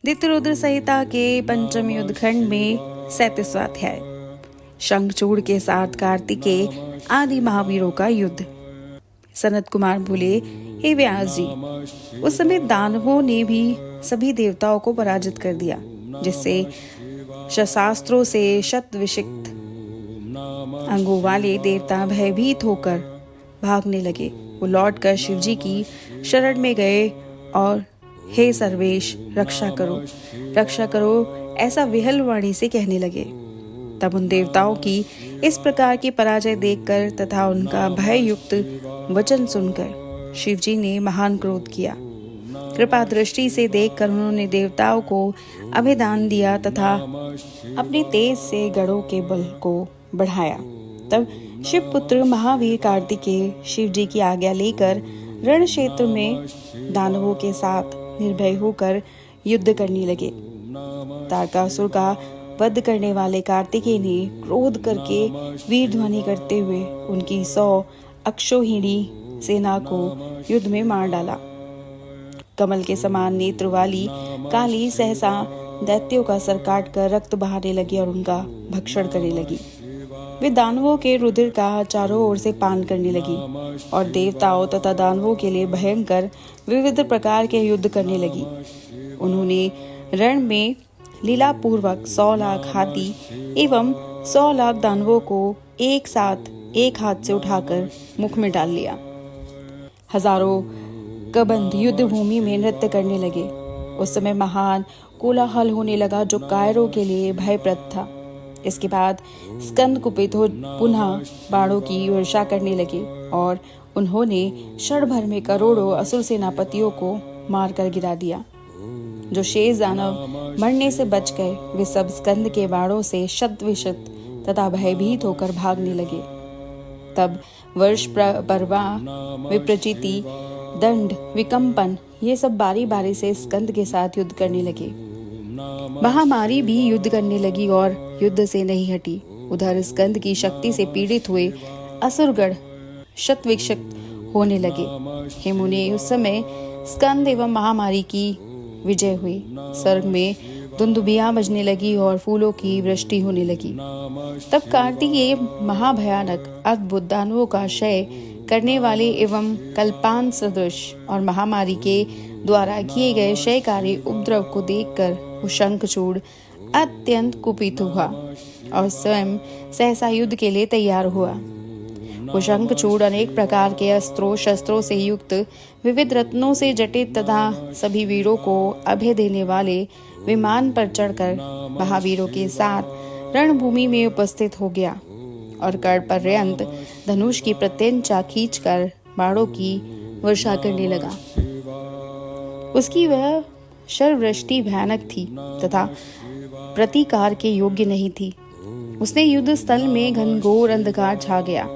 द्वितीयोरुद्र संहिता के पंचम युद्ध खंड में 37वां अध्याय। शंखचूड़ के साथ कार्तिकेय आदि महावीरों का युद्ध। सनत कुमार बोले, हे व्यास जी, उस समय दानवों ने भी सभी देवताओं को पराजित कर दिया, जिससे शस्त्रास्त्रों से शत विषिक्त अंगों वाले देवता भयभीत होकर भागने लगे। वो लौटकर शिवजी की शरण में गए और हे सर्वेश, रक्षा करो ऐसा विहल वाणी से कहने लगे। तब उन देवताओं की इस प्रकार की पराजय देखकर तथा उनका भय युक्त वचन सुनकर शिवजी ने महान क्रोध किया। कृपा दृष्टि से देखकर उन्होंने देवताओं को अभिदान दिया तथा अपने तेज से गढ़ों के बल को बढ़ाया। तब शिवपुत्र महावीर कार्तिकेय शिवजी की आज्ञा लेकर रण क्षेत्र में दानवों के साथ निर्भय होकर युद्ध करने लगे। तारकासुर का वध करने वाले कार्तिकेय ने क्रोध करके वीर ध्वनि करते हुए उनकी 100 अक्षौहिणी सेना को युद्ध में मार डाला। कमल के समान नेत्र वाली काली सहसा दैत्यों का सर काट कर रक्त बहाने लगी और उनका भक्षण करने लगी। वे दानवों के रुधिर का चारों ओर से पान करने लगी और देवताओं तथा दानवों के लिए भयंकर विविध प्रकार के युद्ध करने लगी। उन्होंने रण में लीला पूर्वक 100 लाख हाथी एवं 100 लाख दानवों को एक साथ एक हाथ से उठाकर मुख में डाल लिया। हजारों कबंध युद्ध भूमि में नृत्य करने लगे। उस समय महान कोलाहल होने लगा जो कायरों के लिए भयप्रद था। इसके बाद स्कंद कुपित हो पुनः बाणों की वर्षा करने लगे और उन्होंने क्षण भर में करोड़ों असुर सेनापतियों को मारकर गिरा दिया। जो शेष दानव मरने से बच गए वे सब स्कंद के बाणों से शत विशत तथा भयभीत होकर भागने लगे। तब वर्ष पर्वा विप्रचिति दंड विकम्पन ये सब बारी बारी से स्कंद के साथ युद्ध करने लगे। महामारी भी युद्ध करने लगी और युद्ध से नहीं हटी। उधर स्कंद की शक्ति से पीड़ित हुए असुरगण शतविक्षत होने लगे। हे मुने, उस समय स्कंद एवं महामारी की विजय हुई। स्वर्ग में दुंदुभियां बजने लगी और फूलों की वृष्टि होने लगी। तब कार्तिकेय महाभयानक अद्भुत दानवों का क्षय करने वाले एवं कल्पान सदृश और महामारी के द्वारा किए गए क्षयकारी उपद्रव को देखकर वो शंखचूड़ अत्यंत कुपित हुआ और स्वयं सहसा युद्ध के लिए तैयार हुआ। वो शंखचूड़ अनेक प्रकार के अस्त्रों शस्त्रों से युक्त विविध रत्नों से जटित तथा सभी वीरों को अभय देने वाले विमान पर चढ़कर महावीरों के साथ रणभूमि में उपस्थित हो गया और कड़ पर्यंत धनुष की प्रत्यंचा खींचकर बाणों की वर्षा करने लगा। उसकी वह शरवृष्टि भयानक थी तथा प्रतिकार के योग्य नहीं थी। उसने युद्ध स्थल में घनघोर अंधकार छा गया।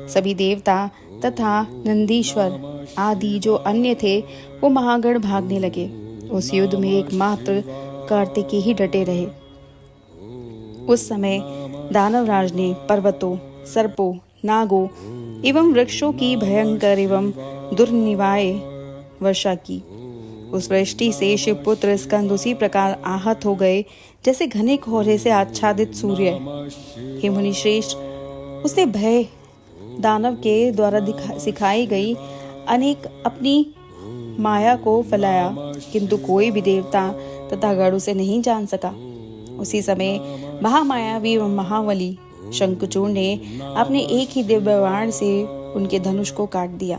सभी देवता तथा नंदीश्वर आदि जो अन्य थे वो महागण भागने लगे। उस युद्ध में एकमात्र कार्तिकेय ही डटे रहे। उस समय दानवराज ने पर्वतों, सर्पों, नागों एवं वृक्षों की भयंकर एवं दुर्निवाय वर्षा की। उस वृष्टि से शिवपुत्र स्कंद उसी प्रकार आहत हो गए जैसे घने कोहरे से आच्छादित सूर्य। हे मुनि श्रेष्ठ, उसने भय दानव के द्वारा सिखाई गई अनेक अपनी माया को फैलाया, किंतु कोई भी देवता तथा गण उसे नहीं जान सका। उसी समय महामायावी एवं महाबली शंखचूड़ ने अपने एक ही दिव्य बाण से उनके धनुष को काट दिया।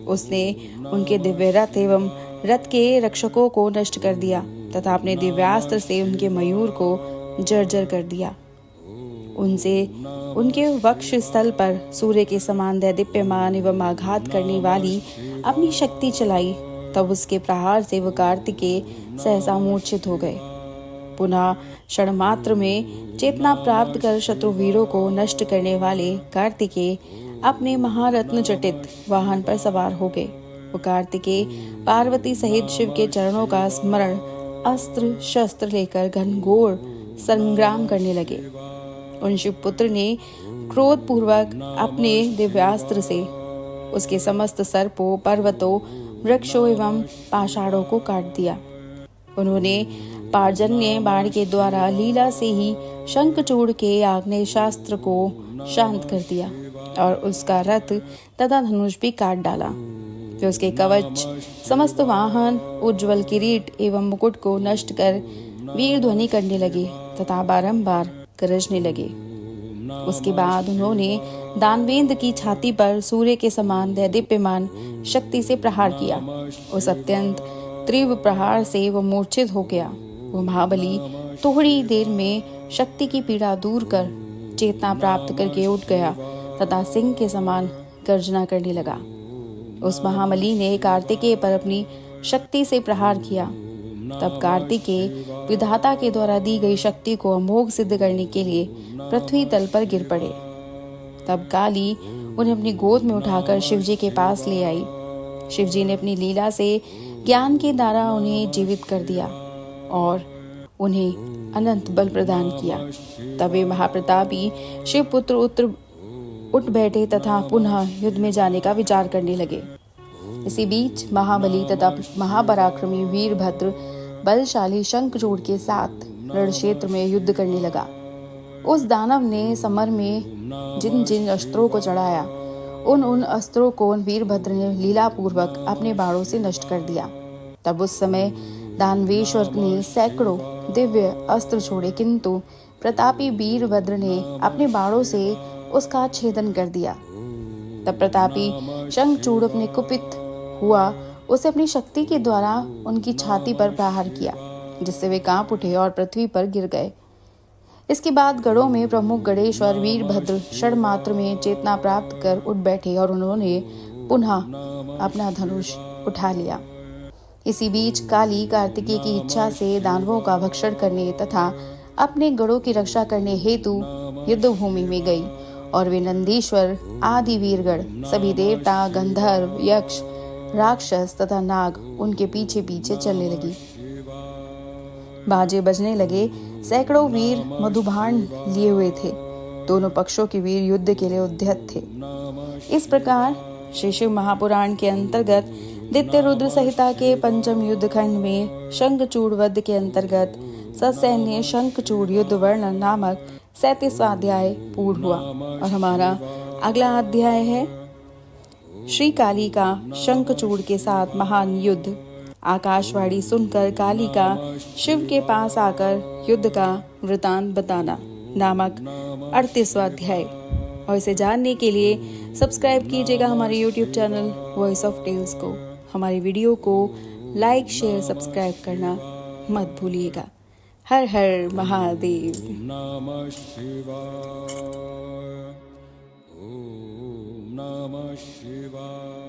उसने उनके दिव्य रथ एवं रथ के रक्षकों को नष्ट कर दिया तथा अपने दिव्यास्त्र से उनके मयूर को जर्जर कर दिया। उनसे उनके वक्ष स्थल पर सूर्य के समान दैदीप्यमान एवं आघात करने वाली अपनी शक्ति चलाई। तब उसके प्रहार से वह कार्तिकेय सहसा मूर्छित हो गए। पुनः क्षण मात्र में चेतना प्राप्त कर शत्रु वीरों को नष्ट करने वाले कार्तिकेय अपने महारत्न जटित वाहन पर सवार हो गए। वो कार्तिकेय पार्वती सहित शिव के चरणों का स्मरण अस्त्र शस्त्र लेकर घनघोर संग्राम करने लगे। उन शिवपुत्र ने क्रोध पूर्वक अपने दिव्यास्त्र से उसके समस्त सर्पों, पर्वतों, वृक्षों एवं पाषाणों को काट दिया। उन्होंने पार्जन्य बाण के द्वारा लीला से ही शंखचूड़ के आग्नेय शास्त्र को शांत कर दिया और उसका रथ तथा धनुष भी काट डाला। वे उसके कवच, समस्त वाहन, उज्ज्वल किरीट एवं मुकुट को नष्ट कर वीर ध्वनि करने लगे तथा बारंबार गरजने लगे। उसके बाद उन्होंने दानवेंद्र की छाती पर सूर्य के समान दैदीप्यमान शक्ति से प्रहार किया। उस अत्यंत तीव्र प्रहार से वह मूर्छित हो गया। वो महाबली थोड़ी देर में शक्ति की पीड़ा दूर कर चेतना प्राप्त करके उठ गया तथा सिंह के समान गर्जना करने लगा। उस महाबली ने कार्तिकेय पर अपनी शक्ति से प्रहार किया। तब कार्तिकेय विधाता के द्वारा दी गई शक्ति को अमोघ सिद्ध करने के लिए पृथ्वी तल पर गिर पड़े। तब काली उन्हें अपनी गोद में उठाकर शिवजी के पास ले आई। शिवजी ने अपनी लीला से ज्ञान के द्वारा उन्हें जीवित कर दिया और उन्हें अनंत बल प्रदान किया। तब वे महाप्रतापी शिवपुत्र उठ बैठे तथा पुनः युद्ध में जाने का विचार करने लगे। इसी बीच महाबली तथा महापराक्रमी वीरभद्र बलशाली शंखचूड़ के साथ रण क्षेत्र में युद्ध करने लगा। उस दानव ने समर में जिन जिन अस्त्रों को चढ़ाया, उन अस्त्रों को वीरभद्र ने लीलापूर्वक अपने बाणों से नष्ट कर दिया। तब उस समय दानवेश्वर ने सैकड़ों दिव्य अस्त्र छोड़े, किंतु प्रतापी वीरभद्र ने अपने बाणों से उसका छेदन कर दिया। तब प्रतापी शंखचूड़ अपने कुपित हुआ, उसे अपनी शक्ति के द्वारा उनकी छाती पर प्रहार किया, जिससे वे कांप उठे और पृथ्वी पर गिर गए। इसके बाद गढ़ों में प्रमुख गणेश्वर वीरभद्र क्षण मात्र में चेतना प्राप्त कर उठ बैठे और उन्होंने पुनः अपना धनुष उठा लिया। इसी बीच काली कार्तिकेय की इच्छा से दानवों का भक्षण करने तथा अपने गढ़ों की रक्षा करने हेतु युद्ध भूमि में गई और वे नंदीश्वर आदि वीरगण, सभी देवता, गंधर्व, यक्ष, राक्षस तथा नाग उनके पीछे पीछे चलने लगी। बाजे बजने लगे। सैकड़ों वीर मधुबाण लिए हुए थे। दोनों पक्षों के वीर युद्ध के लिए उद्यत थे। इस प्रकार श्री शिव महापुराण के अंतर्गत दित्य रुद्र संहिता के पंचम युद्ध खंड में शंखचूड़ वध के अंतर्गत ससैन्य शंखचूड़ युद्ध वर्णन नामक 37वां अध्याय पूर्ण हुआ और हमारा अगला अध्याय है श्री काली का शंखचूड़ के साथ महान युद्ध। आकाशवाणी सुनकर काली का शिव के पास आकर युद्ध का वृतांत बताना नामक 38वां अध्याय। और इसे जानने के लिए सब्सक्राइब कीजिएगा हमारे YouTube channel voice of tales को। हमारी वीडियो को लाइक, शेयर, सब्सक्राइब करना मत भूलिएगा। हर हर महादेव। नमः शिवाय। ओम नमः शिवाय।